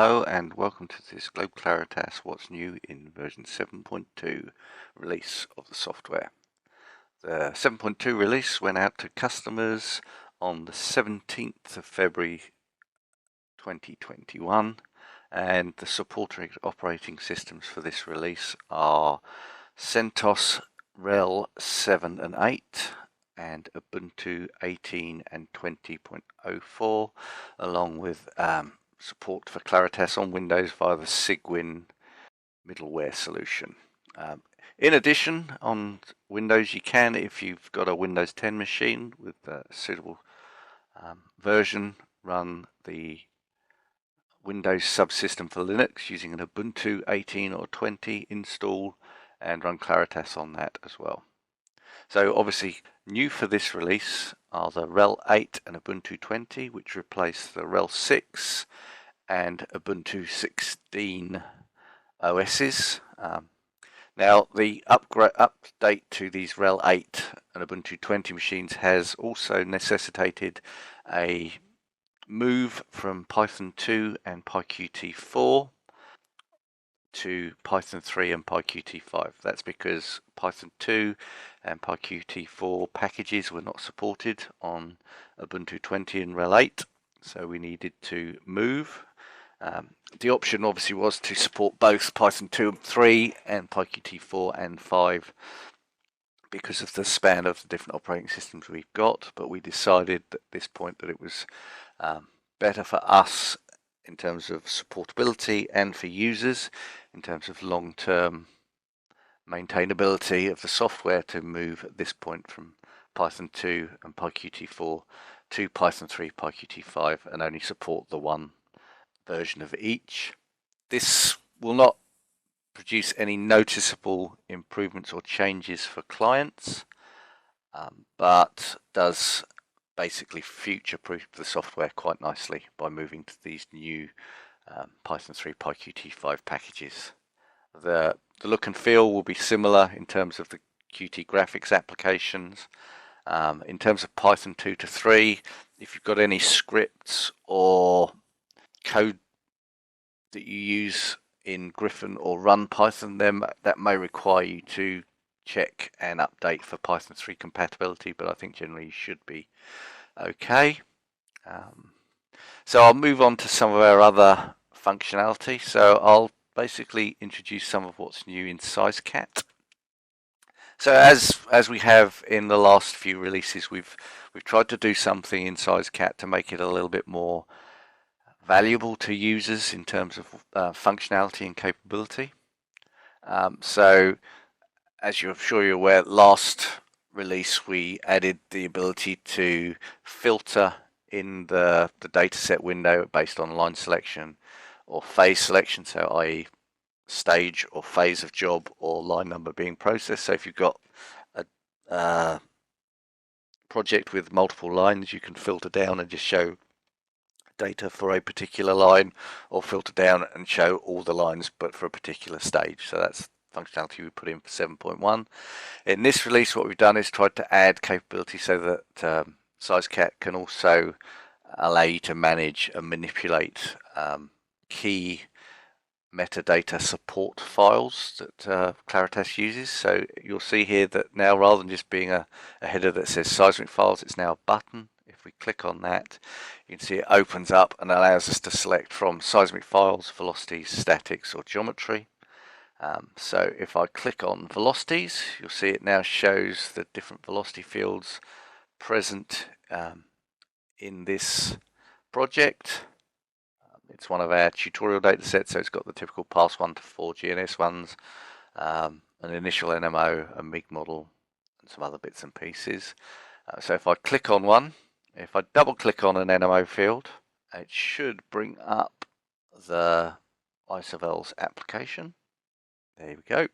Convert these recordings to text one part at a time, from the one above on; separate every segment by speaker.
Speaker 1: Hello and welcome to this GLOBEClaritas What's New in version 7.2 release of the software. The 7.2 release went out to customers on the 17th of February 2021, and the supported operating systems for this release are CentOS RHEL 7 and 8 and Ubuntu 18 and 20.04, along with support for Claritas on Windows via the Segd middleware solution. In addition, on Windows you can, if you've got a Windows 10 machine with a suitable version, run the Windows subsystem for Linux using an Ubuntu 18 or 20 install and run Claritas on that as well. So obviously new for this release are the RHEL 8 and Ubuntu 20, which replace the RHEL 6 and Ubuntu 16 OSs. Now the update to these RHEL 8 and Ubuntu 20 machines has also necessitated a move from Python 2 and PyQt4 to Python 3 and PyQt5. That's because Python 2 and PyQt4 packages were not supported on Ubuntu 20 and RHEL 8, so we needed to move. The option obviously was to support both Python 2 and 3 and PyQt4 and 5 because of the span of the different operating systems we've got, but we decided at this point that it was better for us in terms of supportability and for users in terms of long-term maintainability of the software to move at this point from Python 2 and PyQt4 to Python 3, PyQt5, and only support the one version of each. This will not produce any noticeable improvements or changes for clients, but does basically future-proof the software quite nicely by moving to these new Python 3 PyQt5 packages. The look and feel will be similar in terms of the Qt graphics applications. In terms of Python 2 to 3, if you've got any scripts or code that you use in Griffon or Run Python, then that may require you to check and update for Python 3 compatibility, but I think generally you should be okay. So I'll move on to some of our other functionality. So I'll basically introduce some of what's new in Segd. So as we have in the last few releases, we've tried to do something in Segd to make it a little bit more valuable to users in terms of functionality and capability. So as I'm sure you're aware, last release we added the ability to filter in the dataset window based on line selection or phase selection, so i.e. stage or phase of job or line number being processed. So if you've got a project with multiple lines, you can filter down and just show data for a particular line, or filter down and show all the lines but for a particular stage. So that's functionality we put in for 7.1. In this release, what we've done is tried to add capability so that Segd can also allow you to manage and manipulate key metadata support files that Claritas uses. So you'll see here that now, rather than just being a header that says seismic files, it's now a button. If we click on that, you can see it opens up and allows us to select from seismic files, velocities, statics, or geometry. So if I click on velocities, you'll see it now shows the different velocity fields present in this project. It's one of our tutorial data sets, so it's got the typical pass 1 to 4 GNS ones, an initial NMO, a MIG model, and some other bits and pieces. So if I click on one, if I double click on an NMO field, it should bring up the Isovels application. There we go.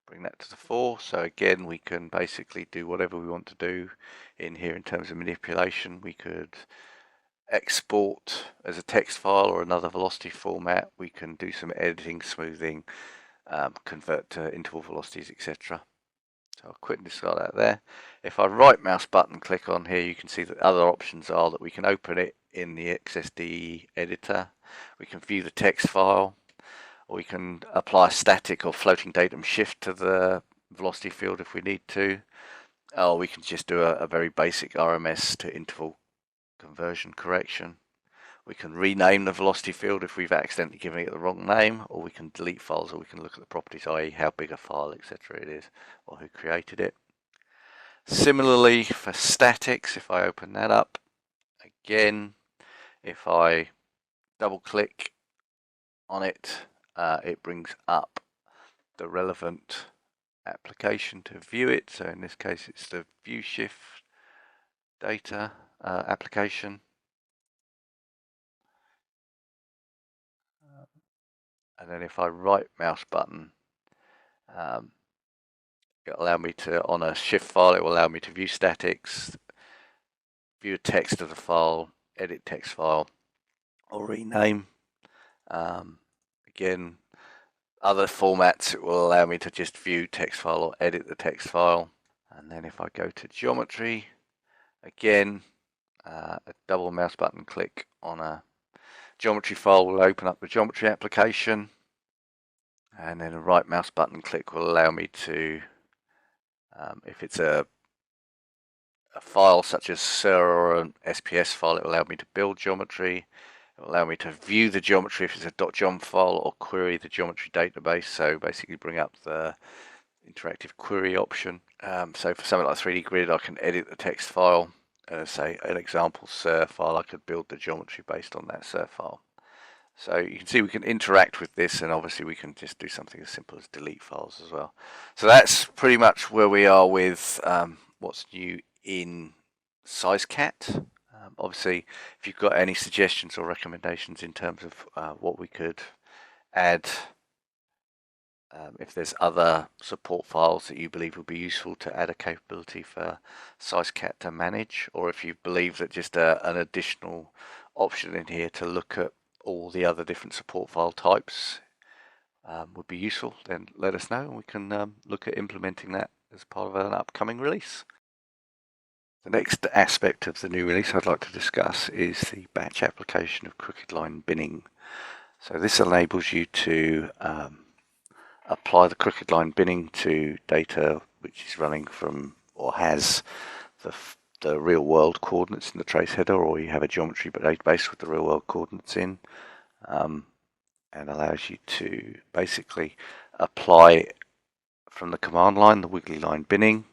Speaker 1: Bring that to the fore. So again, we can basically do whatever we want to do in here in terms of manipulation. We could export as a text file or another velocity format. We can do some editing, smoothing, convert to interval velocities, etc. So I'll quit and discard that there. If I right mouse button click on here, you can see that other options are that we can open it in the XSD editor. We can view the text file, or we can apply a static or floating datum shift to the velocity field if we need to. Or we can just do a very basic RMS to interval conversion correction. We can rename the velocity field if we've accidentally given it the wrong name, or we can delete files, or we can look at the properties, i.e. how big a file, etc. it is, or who created it. Similarly for statics, if I open that up, again, if I double click on it, it brings up the relevant application to view it. So in this case, it's the view shift data application. And then if I right mouse button, it'll allow me to, on a shift file, it will allow me to view statics, view text of the file, edit text file, or rename. Again, other formats, it will allow me to just view text file or edit the text file. And then if I go to geometry, again, a double mouse button click on a geometry file will open up the geometry application, and then a right mouse button click will allow me to, if it's a file such as SIR or an SPS file, it will allow me to build geometry. It will allow me to view the geometry if it's a .geom file, or query the geometry database, so basically bring up the interactive query option. So for something like 3D Grid, I can edit the text file, and say an example SIR file, I could build the geometry based on that SIR file. So you can see we can interact with this, and obviously we can just do something as simple as delete files as well. So that's pretty much where we are with what's new in SizeCat. Obviously, if you've got any suggestions or recommendations in terms of what we could add, if there's other support files that you believe would be useful to add a capability for SizeCat to manage, or if you believe that just an additional option in here to look at all the other different support file types would be useful, then let us know, and we can look at implementing that as part of an upcoming release. The next aspect of the new release I'd like to discuss is the batch application of crooked line binning. So this enables you to apply the crooked line binning to data which is running from, or has the real world coordinates in the trace header, or you have a geometry database with the real world coordinates in, and allows you to basically apply from the command line the wiggly line binning.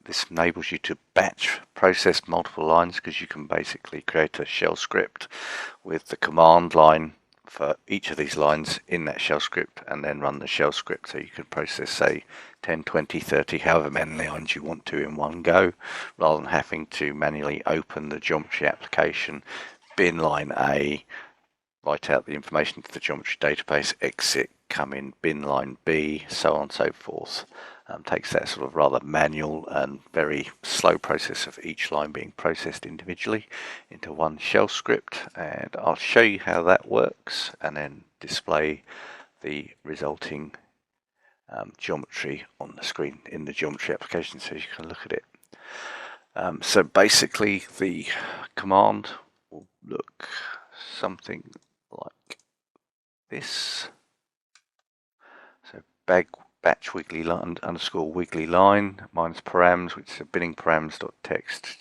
Speaker 1: This enables you to batch process multiple lines, because you can basically create a shell script with the command line for each of these lines in that shell script, and then run the shell script, so you can process, say, 10, 20, 30, however many lines you want to in one go, rather than having to manually open the geometry application, bin line A, write out the information to the geometry database, exit, come in bin line B, so on and so forth. Takes that sort of rather manual and very slow process of each line being processed individually into one shell script, and I'll show you how that works and then display the resulting geometry on the screen in the geometry application so you can look at it. So basically the command will look something like this. So batch wiggly line underscore wiggly line minus params, which is a binning params.txt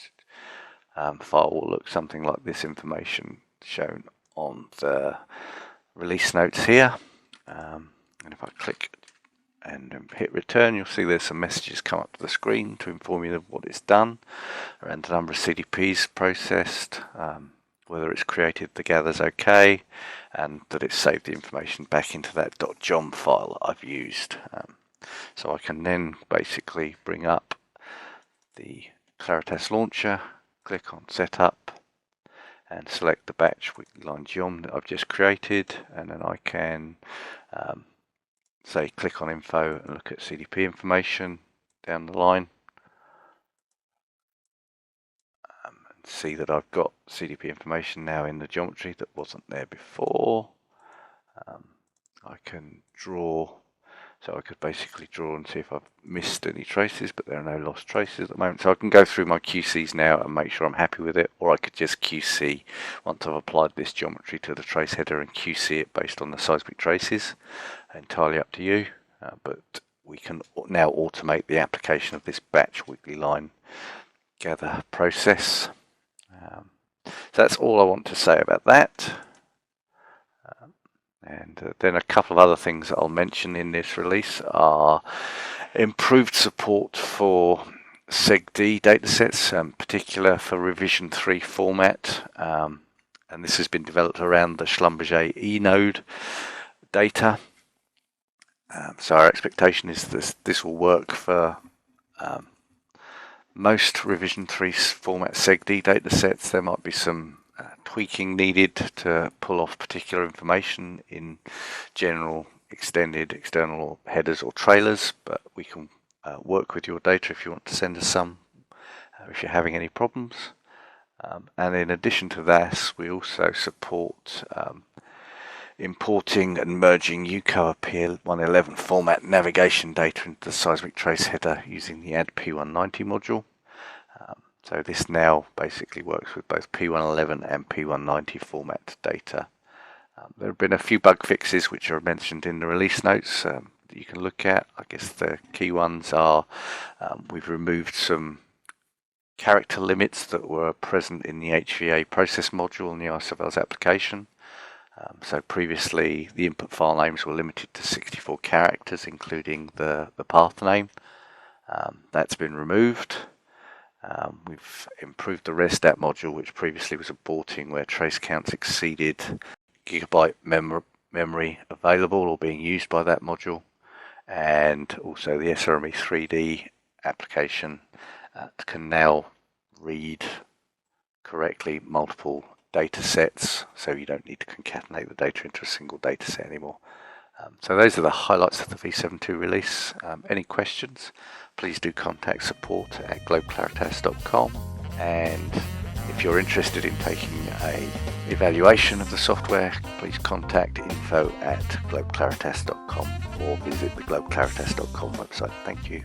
Speaker 1: file, will look something like this information shown on the release notes here. And if I click and hit return, you'll see there's some messages come up to the screen to inform you of what it's done, around the number of CDPs processed, whether it's created the gathers okay, and that it's saved the information back into that .geom file that I've used. So I can then basically bring up the Claritas launcher, click on setup, and select the batch wiggly line geom that I've just created, and then I can say click on info and look at CDP information down the line. See that I've got CDP information now in the geometry that wasn't there before. I can draw So I could basically draw and see if I've missed any traces, but there are no lost traces at the moment. So I can go through my QCs now and make sure I'm happy with it, or I could just QC once I've applied this geometry to the trace header and QC it based on the seismic traces. Entirely up to you, but we can now automate the application of this batch weekly line gather process. So that's all I want to say about that. And then a couple of other things that I'll mention in this release are improved support for Segd datasets, particular for revision 3 format. And this has been developed around the Schlumberger E-node data. So our expectation is this will work for most revision 3 format Segd datasets. There might be some tweaking needed to pull off particular information in general extended external headers or trailers, but we can work with your data if you want to send us some, if you're having any problems. And in addition to that, we also support importing and merging UCO P111 format navigation data into the seismic trace header using the Add P190 module. So this now basically works with both P111 and P190 format data. There have been a few bug fixes which are mentioned in the release notes that you can look at. I guess the key ones are we've removed some character limits that were present in the HVA process module in the ISOVEL's application. So previously the input file names were limited to 64 characters, including the path name. That's been removed. We've improved the ResStat module, which previously was aborting where trace counts exceeded gigabyte memory available or being used by that module. And also the SRME 3D application can now read correctly multiple data sets, so you don't need to concatenate the data into a single data set anymore. So those are the highlights of the V7-2 release. Any questions, please do contact support@globeclaritas.com, and if you're interested in taking an evaluation of the software, please contact info@globeclaritas.com or visit the globeclaritas.com website. Thank you.